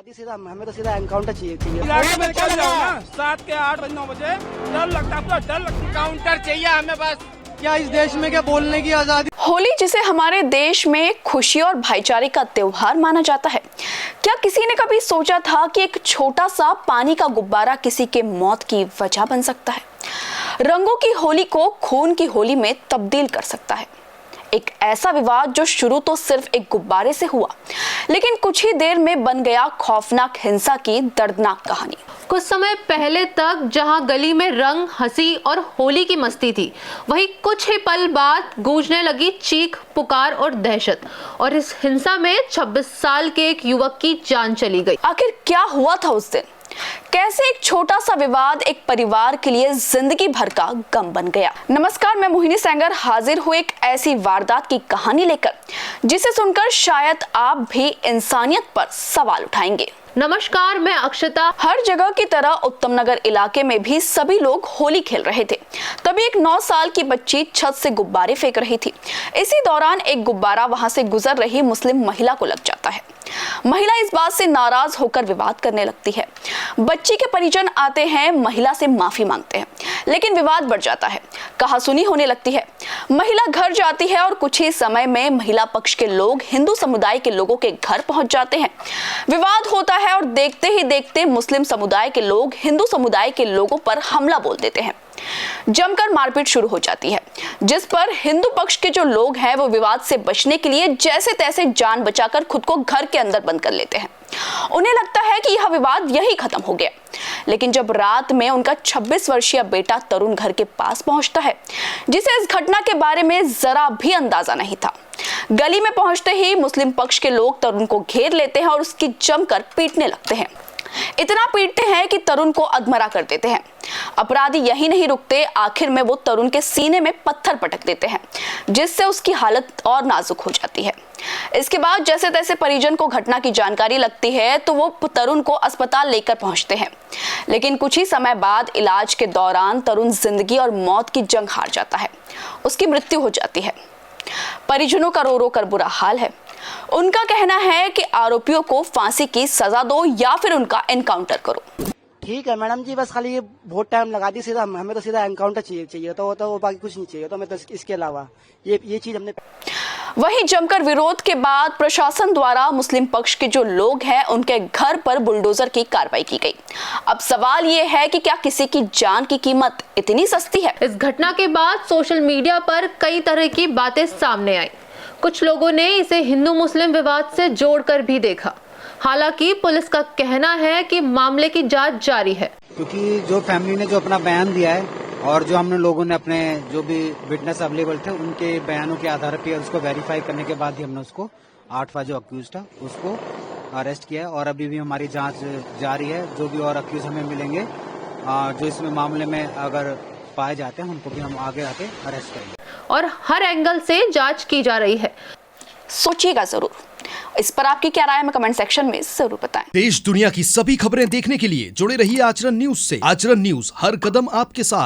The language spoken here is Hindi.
दी सीधा, हमें तो सीधा एनकाउंटर चाहिए। इलाके में चल जाओ ना, 7 के 8 बजे 9 बजे डर लगता है, डर लगता है। काउंटर चाहिए हमें बस। क्या इस देश में क्या बोलने की आजादी? होली, जिसे हमारे देश में खुशी और भाईचारे का त्योहार माना जाता है, क्या किसी ने कभी सोचा था कि एक छोटा सा पानी का गुब्बारा किसी के मौत की वजह बन सकता है, रंगों की होली को खून की होली में तब्दील कर सकता है। एक ऐसा विवाद जो शुरू तो सिर्फ एक गुब्बारे से हुआ, लेकिन कुछ ही देर में बन गया खौफनाक हिंसा की दर्दनाक कहानी। कुछ समय पहले तक जहां गली में रंग, हंसी और होली की मस्ती थी, वहीं कुछ ही पल बाद गूंजने लगी चीख, पुकार और दहशत। और इस हिंसा में 26 साल के एक युवक की जान चली गई। आखिर क्या हुआ था उस दिन? कैसे एक छोटा सा विवाद एक परिवार के लिए जिंदगी भर का गम बन गया? नमस्कार, मैं मोहिनी सेंगर हाजिर हूँ एक ऐसी वारदात की कहानी लेकर जिसे सुनकर शायद आप भी इंसानियत पर सवाल उठाएंगे। नमस्कार, मैं अक्षता। हर जगह की तरह उत्तम नगर इलाके में भी सभी लोग होली खेल रहे थे। तभी एक 9 साल की बच्ची छत से गुब्बारे फेंक रही थी। इसी दौरान एक गुब्बारा वहां से गुजर रही मुस्लिम महिला को लग जाता है। महिला इस बात से नाराज होकर विवाद करने लगती है। बच्ची के परिजन आते हैं, महिला से माफी मांगते हैं, लेकिन विवाद बढ़ जाता है, कहासुनी होने लगती है। महिला घर जाती है और कुछ ही समय में महिला पक्ष के लोग हिंदू समुदाय के लोगों के घर पहुंच जाते हैं। विवाद होता है और देखते ही देखते मुस्लिम समुदाय के लोग हिंदू समुदाय के लोगों पर हमला बोल देते हैं। जमकर मारपीट शुरू हो जाती है, जिस पर हिंदू पक्ष के जो लोग हैं वो विवाद से बचने के लिए जैसे तैसे जान बचाकर खुद को घर के अंदर बंद कर लेते हैं। उन्हें लगता है कि यह विवाद यही खत्म हो गया। लेकिन जब रात में उनका 26 वर्षीय बेटा तरुण घर के पास पहुंचता है, जिसे इस घटना के बारे में जरा भी अंदाजा नहीं था, गली में पहुंचते ही मुस्लिम पक्ष के लोग तरुण को घेर लेते हैं और उसकी जमकर पीटने लगते हैं। इतना पीटते हैं कि तरुण को अधमरा कर देते हैं। अपराधी यही नहीं रुकते, आखिर में वो तरुण के सीने में पत्थर पटक देते हैं, जिससे उसकी हालत और नाजुक हो जाती है। इसके बाद जैसे तैसे परिजन को घटना की जानकारी लगती है तो वो तरुण को अस्पताल लेकर पहुंचते हैं। लेकिन कुछ ही समय बाद इलाज के दौरान तरुण जिंदगी और मौत की जंग हार जाता है। उसकी मृत्यु हो जाती है। परिजनों का रो रो कर बुरा हाल है। उनका कहना है कि आरोपियों को फांसी की सजा दो या फिर उनका एनकाउंटर करो। ठीक है मैडम जी, बस खाली ये बहुत टाइम लगा दी, सीधा हमें तो सीधा एनकाउंटर चाहिए तो वो बाकी कुछ नहीं चाहिए। तो हमें तो इसके अलावा ये चीज हमने। वहीं जमकर विरोध के बाद प्रशासन द्वारा मुस्लिम पक्ष के जो लोग हैं उनके घर पर बुलडोजर की कार्रवाई की गई। अब सवाल ये है कि क्या किसी की जान की कीमत इतनी सस्ती है? इस घटना के बाद सोशल मीडिया पर कई तरह की बातें सामने आई। कुछ लोगों ने इसे हिंदू मुस्लिम विवाद से जोड़कर भी देखा। हालांकि पुलिस का कहना है कि मामले की जांच जारी है। क्योंकि जो फैमिली ने जो अपना बयान दिया है और जो हमने लोगों ने अपने जो भी विटनेस अवेलेबल थे उनके बयानों के आधार पर उसको वेरीफाई करने के बाद ही हमने उसको 8वां जो अक्यूज था उसको अरेस्ट किया है। और अभी भी हमारी जांच जारी है। जो भी और अक्यूज हमें मिलेंगे जो इसमें मामले में अगर पाए जाते हैं उनको भी हम आगे आके अरेस्ट करेंगे। और हर एंगल से जांच की जा रही है। सोचिएगा जरूर। इस पर आपकी क्या राय है, कमेंट सेक्शन में जरूर बताएं। देश दुनिया की सभी खबरें देखने के लिए जुड़े रहिए आचरण न्यूज से। आचरण न्यूज, हर कदम आपके साथ।